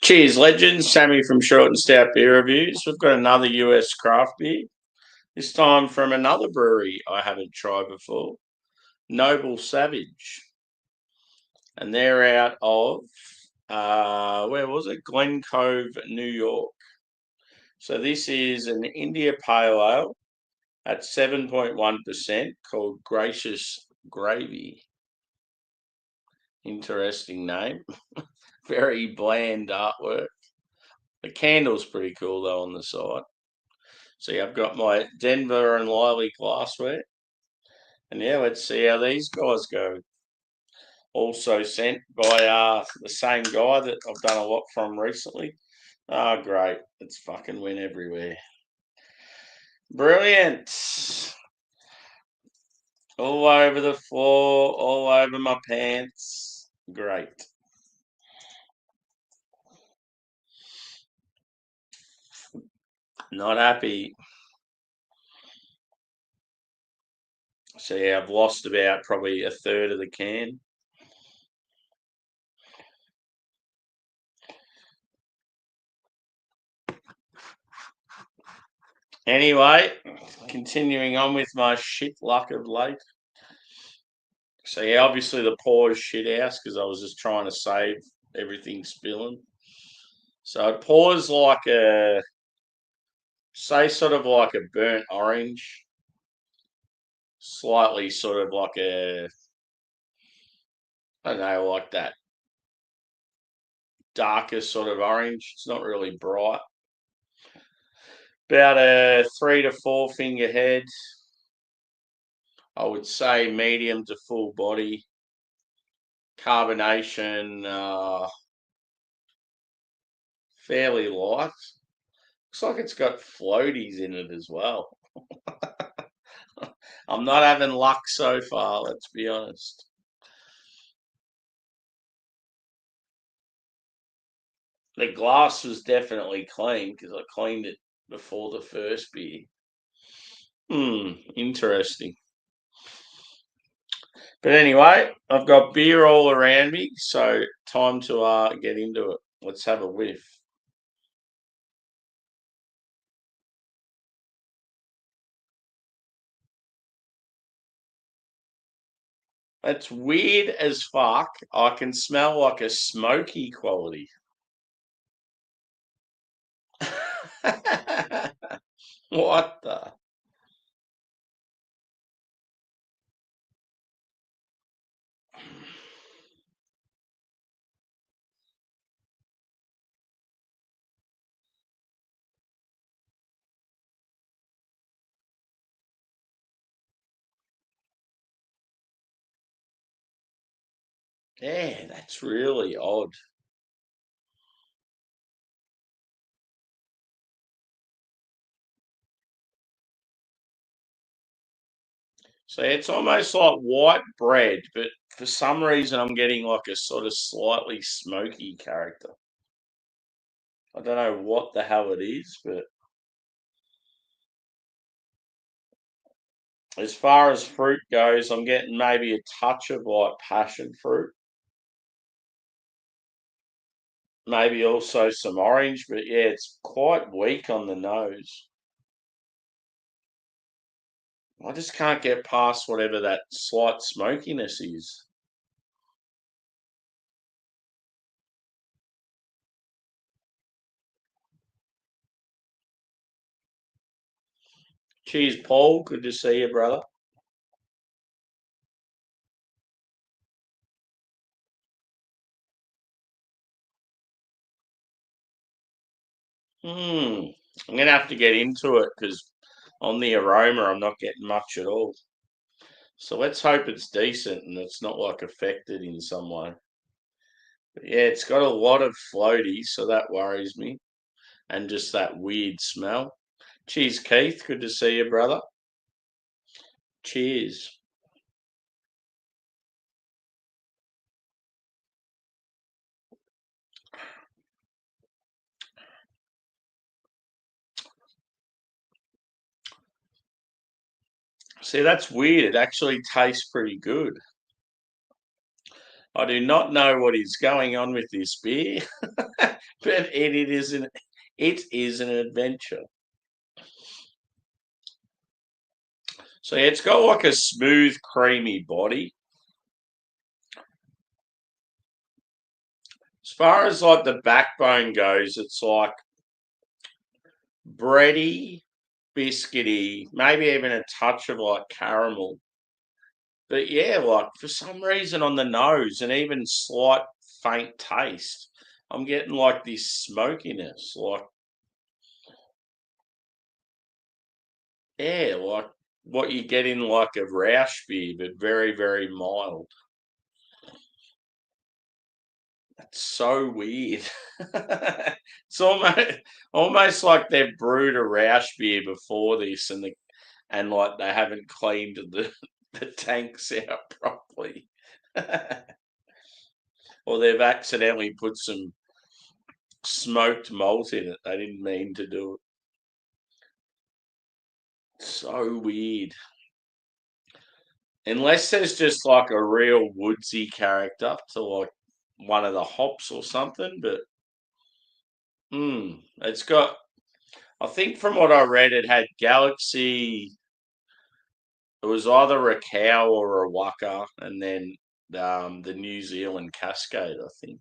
Cheers, legends. Sammy from Short and Stout Beer Reviews. We've got another US craft beer, this time from another brewery I haven't tried before, Noble Savage. And they're out of, where was it? Glen, Cove, New York. So this is an India Pale Ale at 7.1% called Gracious Gravy. Interesting name. Very bland artwork. The candle's pretty cool though on the side. So yeah, I've got my Denver and Lively glassware. And yeah, let's see how these guys go. Also sent by the same guy that I've done a lot from recently. Oh, great. It's fucking win everywhere. Brilliant. All over the floor, all over my pants. Great. Not happy. So yeah, I've lost about probably a third of the can. Anyway, continuing on with my shit luck of late. So yeah, obviously the pour shit house because I was just trying to save everything spilling. So it pours like sort of like a burnt orange, slightly sort of like I don't know, like that darker sort of orange. It's not really bright. About a 3 to 4 finger head. I would say medium to full body. Carbonation, fairly light. Looks like it's got floaties in it as well. I'm not having luck so far, let's be honest. The glass was definitely clean because I cleaned it before the first beer. Interesting. But anyway, I've got beer all around me, so time to get into it. Let's have a whiff. That's weird as fuck. I can smell like a smoky quality. What the? Yeah, that's really odd. So it's almost like white bread, but for some reason I'm getting like a sort of slightly smoky character. I don't know what the hell it is, but as far as fruit goes, I'm getting maybe a touch of like passion fruit, maybe also some orange, but yeah, it's quite weak on the nose. I just can't get past whatever that slight smokiness is. Cheers, Paul. Good to see you, brother. Hmm. I'm gonna have to get into it because on the aroma, I'm not getting much at all. So let's hope it's decent and it's not like affected in some way. But yeah, it's got a lot of floaties, so that worries me, and just that weird smell. Cheers, Keith. Good to see you, brother. Cheers. See, that's weird. It actually tastes pretty good. I do not know what is going on with this beer, but it is an adventure. So yeah, it's got like a smooth, creamy body. As far as like the backbone goes, it's like bready, biscuity, maybe even a touch of like caramel. But yeah, like for some reason on the nose and even slight faint taste, I'm getting like this smokiness, like yeah, like what you get in like a Rausch beer, but very, very mild. That's so weird. It's almost like they've brewed a Rausch beer before this, and like they haven't cleaned the tanks out properly, or they've accidentally put some smoked malt in it. They didn't mean to do it. So weird. Unless there's just like a real woodsy character to like one of the hops or something, but it's got. I think from what I read, it had Galaxy. It was either a cow or a waka, and then the New Zealand Cascade, I think.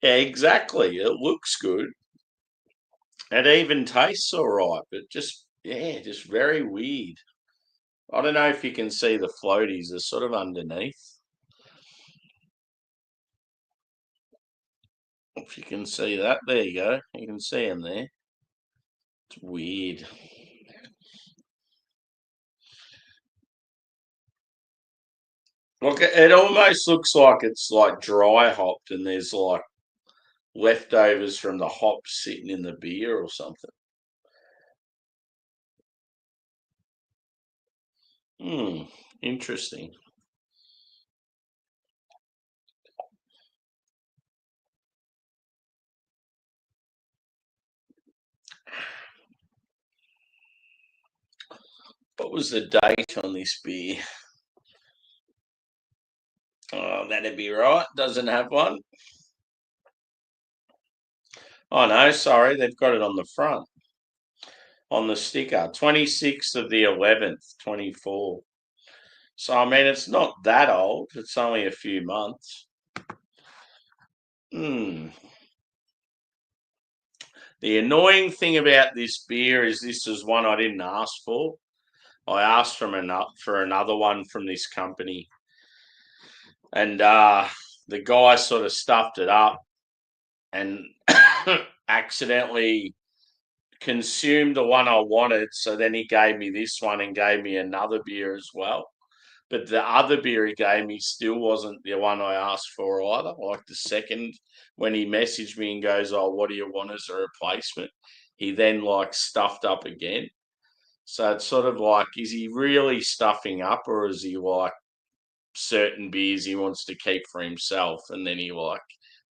Yeah, exactly. It looks good. It even tastes all right, but just yeah, just very weird. I don't know if you can see the floaties. They're sort of underneath. If you can see that, there you go. You can see them there. It's weird. Look, it almost looks like it's like dry hopped, and there's like leftovers from the hops sitting in the beer or something. Hmm, interesting. What was the date on this beer? Oh, that'd be right. Doesn't have one. Oh no, sorry, they've got it on the front on the sticker. 26th of the 11th, 24. So I mean, it's not that old. It's only a few months. Hmm. The annoying thing about this beer is this is one I didn't ask for. I asked for another one from this company, and the guy sort of stuffed it up and accidentally consumed the one I wanted. So then he gave me this one and gave me another beer as well. But the other beer he gave me still wasn't the one I asked for either. Like the second, when he messaged me and goes, "Oh, what do you want as a replacement?" He then like stuffed up again. So it's sort of like, is he really stuffing up, or is he like certain beers he wants to keep for himself, and then he like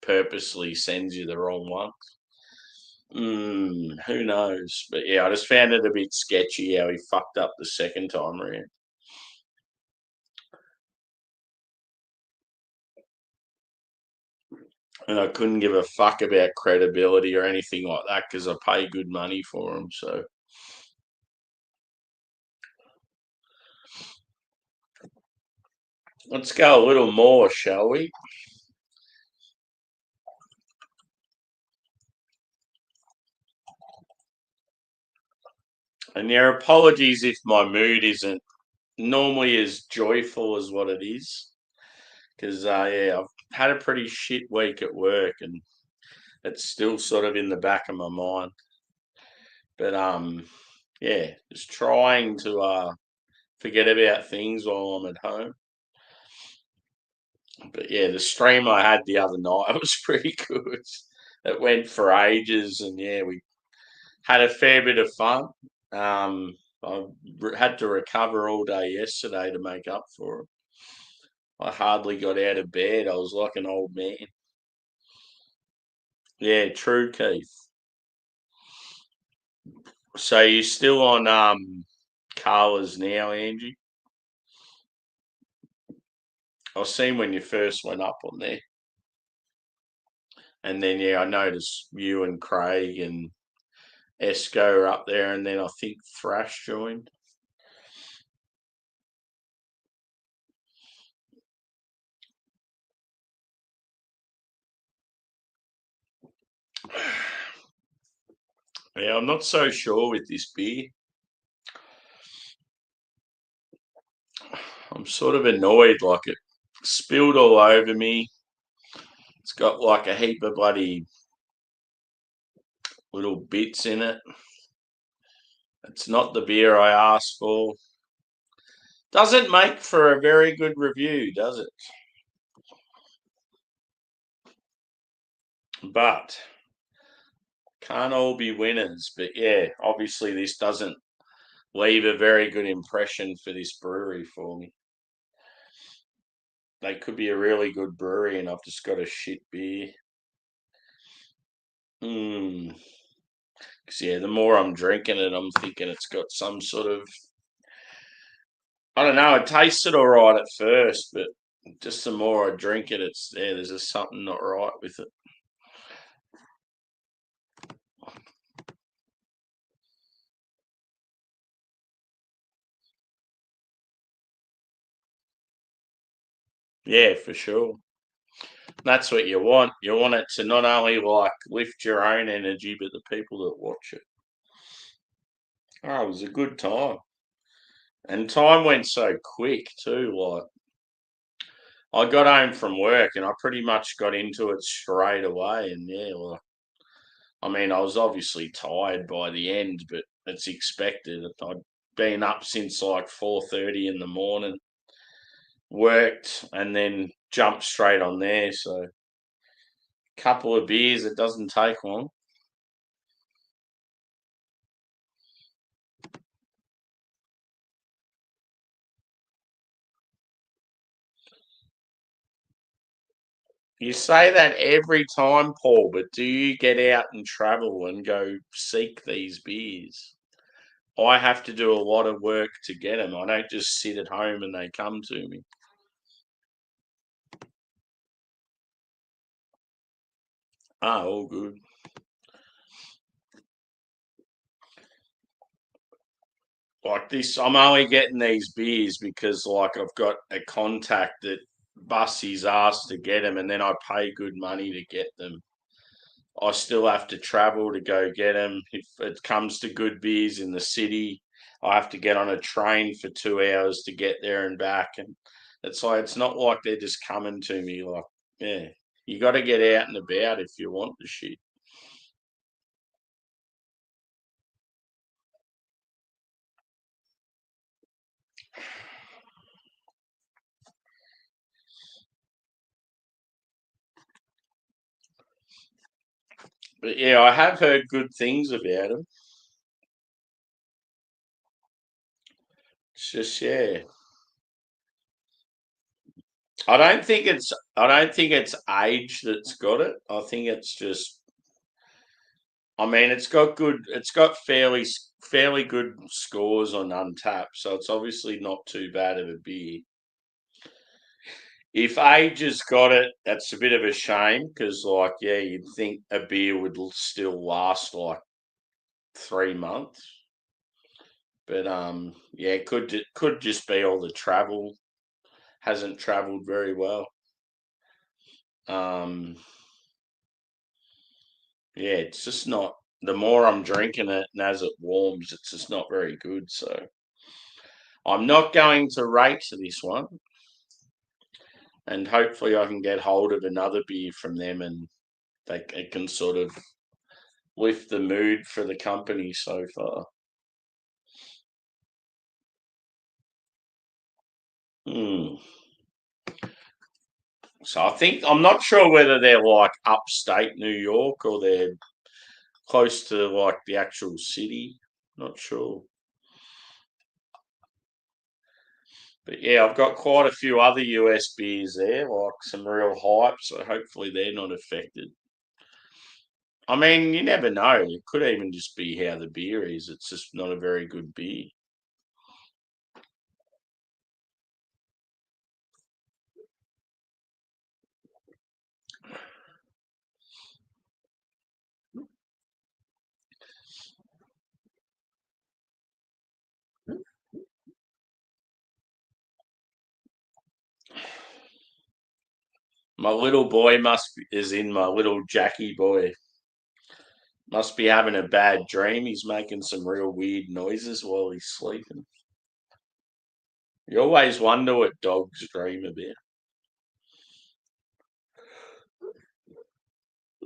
purposely sends you the wrong one? Who knows? But yeah, I just found it a bit sketchy how he fucked up the second time around. And I couldn't give a fuck about credibility or anything like that because I pay good money for them. So let's go a little more, shall we? And yeah, apologies if my mood isn't normally as joyful as what it is, because yeah, I've had a pretty shit week at work, and it's still sort of in the back of my mind. But yeah, just trying to forget about things while I'm at home. But yeah, the stream I had the other night was pretty good. It went for ages, and yeah, we had a fair bit of fun. Had to recover all day yesterday to make up for it. I hardly got out of bed. I was like an old man. Yeah, true, Keith. So you still on colours now, Angie? I seen when you first went up on there. And then, yeah, I noticed you and Craig and Esco are up there, and then I think Thrash joined. Yeah, I'm not so sure with this beer. I'm sort of annoyed, like it spilled all over me. It's got like a heap of bloody little bits in it. It's not the beer I asked for. Doesn't make for a very good review, does it? But can't all be winners. But yeah, obviously this doesn't leave a very good impression for this brewery for me. They could be a really good brewery, and I've just got a shit beer. Because yeah, the more I'm drinking it, I'm thinking it's got some sort of, I don't know. It tasted all right at first, but just the more I drink it, there's just something not right with it. Yeah, for sure. That's what you want. You want it to not only like lift your own energy, but the people that watch it. Oh, it was a good time. And time went so quick too. Like I got home from work and I pretty much got into it straight away. And yeah, well, I mean, I was obviously tired by the end, but it's expected. I'd been up since like 4:30 in the morning, worked, and then jumped straight on there. So, couple of beers, it doesn't take long. You say that every time, Paul, but do you get out and travel and go seek these beers? I have to do a lot of work to get them. I don't just sit at home and they come to me. Ah, all good. Like this, I'm only getting these beers because, like, I've got a contact that busts his ass to get them, and then I pay good money to get them. I still have to travel to go get them. If it comes to good beers in the city, I have to get on a train for 2 hours to get there and back. And it's like, it's not like they're just coming to me. Like, yeah, you got to get out and about if you want the shit. But yeah, I have heard good things about them. It's just, yeah. I don't think it's age that's got it. I think it's just, I mean, it's got fairly good scores on Untapped, so it's obviously not too bad of a beer. If age has got it, that's a bit of a shame because, like, yeah, you'd think a beer would still last like 3 months, but yeah, it could just be all the travel hasn't travelled very well. Um, yeah, it's just not. The more I'm drinking it, and as it warms, it's just not very good. So I'm not going to rate this one, and hopefully I can get hold of another beer from them, and it can sort of lift the mood for the company so far. Hmm. So I think I'm not sure whether they're like upstate New York or they're close to like the actual city. Not sure. But yeah, I've got quite a few other US beers there, like some real hype, so hopefully they're not affected. I mean, you never know. It could even just be how the beer is. It's just not a very good beer. My little boy is in my little Jackie boy. Must be having a bad dream. He's making some real weird noises while he's sleeping. You always wonder what dogs dream about.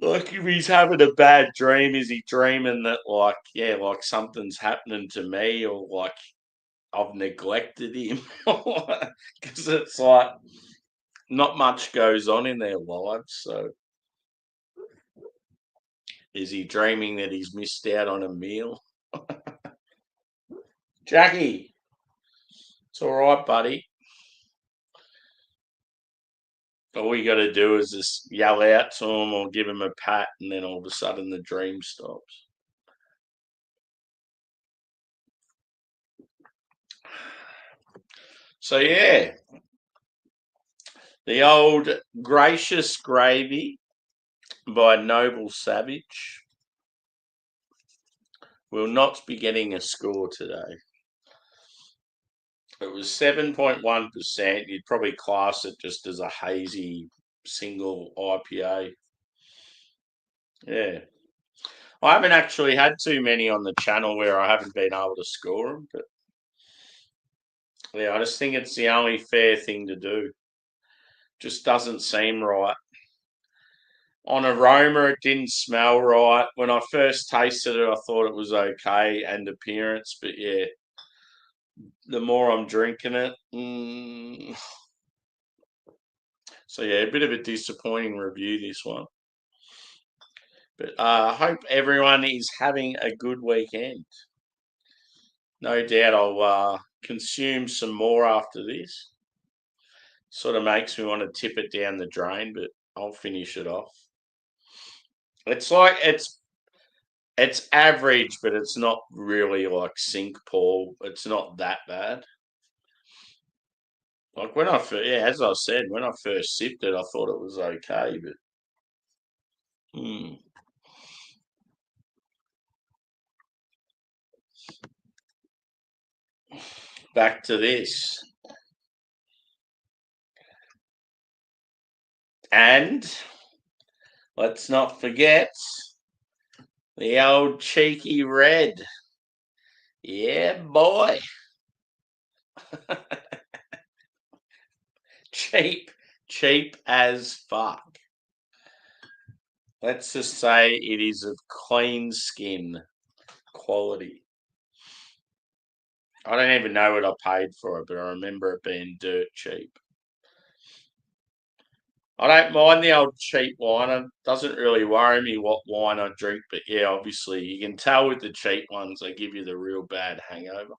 Like if he's having a bad dream, is he dreaming that like something's happening to me or like I've neglected him? Because it's like not much goes on in their lives. So is he dreaming that he's missed out on a meal? Jackie, it's all right, buddy. All you got to do is just yell out to him or give him a pat, and then all of a sudden the dream stops. So, yeah, the old Gracious Gravy by Noble Savage will not be getting a score today. It was 7.1%. You'd probably class it just as a hazy single IPA. Yeah. I haven't actually had too many on the channel where I haven't been able to score them, but yeah, I just think it's the only fair thing to do. Just doesn't seem right. On aroma, it didn't smell right. When I first tasted it, I thought it was okay and appearance, but yeah, the more I'm drinking it, so yeah, a bit of a disappointing review this one. But I hope everyone is having a good weekend. No doubt I'll consume some more after this. Sort of makes me want to tip it down the drain, but I'll finish it off. It's like it's average, but it's not really like Sink Paul. It's not that bad. Like when as I said, when I first sipped it, I thought it was okay, but back to this. And let's not forget the old cheeky red. Yeah, boy. Cheap as fuck. Let's just say it is of clean skin quality. I don't even know what I paid for it, but I remember it being dirt cheap. I don't mind the old cheap wine. It doesn't really worry me what wine I drink, but yeah, obviously you can tell with the cheap ones, they give you the real bad hangover.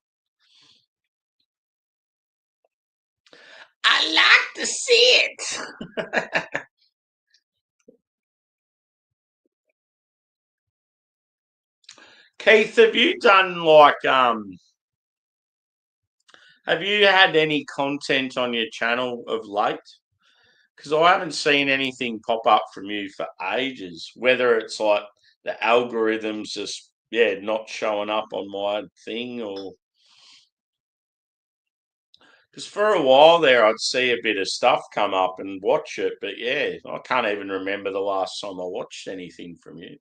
I like to see it. Keith, have you done have you had any content on your channel of late? Because I haven't seen anything pop up from you for ages. Whether it's like the algorithms just not showing up on my thing, or because for a while there I'd see a bit of stuff come up and watch it, but yeah, I can't even remember the last time I watched anything from you.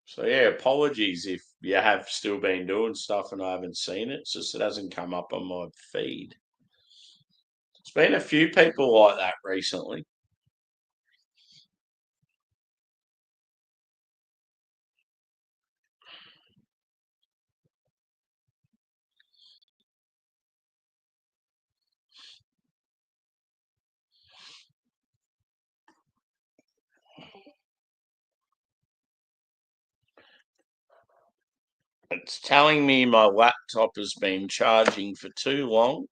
So yeah, apologies if you have still been doing stuff and I haven't seen it. It's just it hasn't come up on my feed. It's been a few people like that recently. It's telling me my laptop has been charging for too long,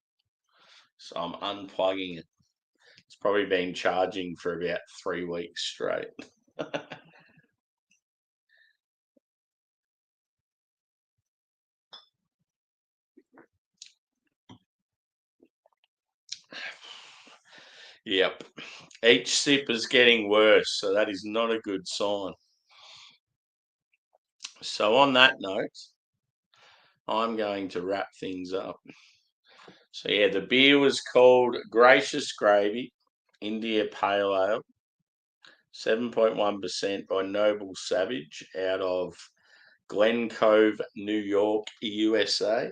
so I'm unplugging it. It's probably been charging for about 3 weeks straight. Yep. Each sip is getting worse, so that is not a good sign. So on that note, I'm going to wrap things up. So yeah, the beer was called Gracious Gravy India Pale Ale, 7.1% by Noble Savage out of Glen, Cove, New York, USA.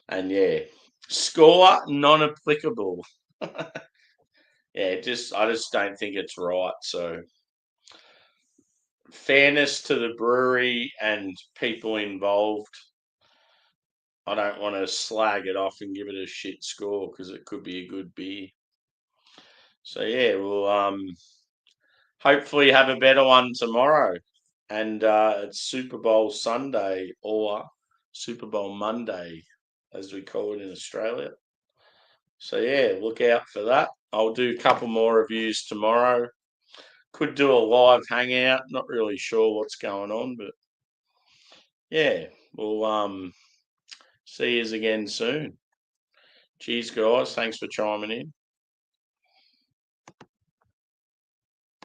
And yeah, score non-applicable. Yeah, I just don't think it's right. So fairness to the brewery and people involved. I don't want to slag it off and give it a shit score because it could be a good beer. So yeah, we'll hopefully have a better one tomorrow. And it's Super Bowl Sunday or Super Bowl Monday, as we call it in Australia. So yeah, look out for that. I'll do a couple more reviews tomorrow. Could do a live hangout. Not really sure what's going on, but yeah, we'll see you again soon. Cheers, guys. Thanks for chiming in.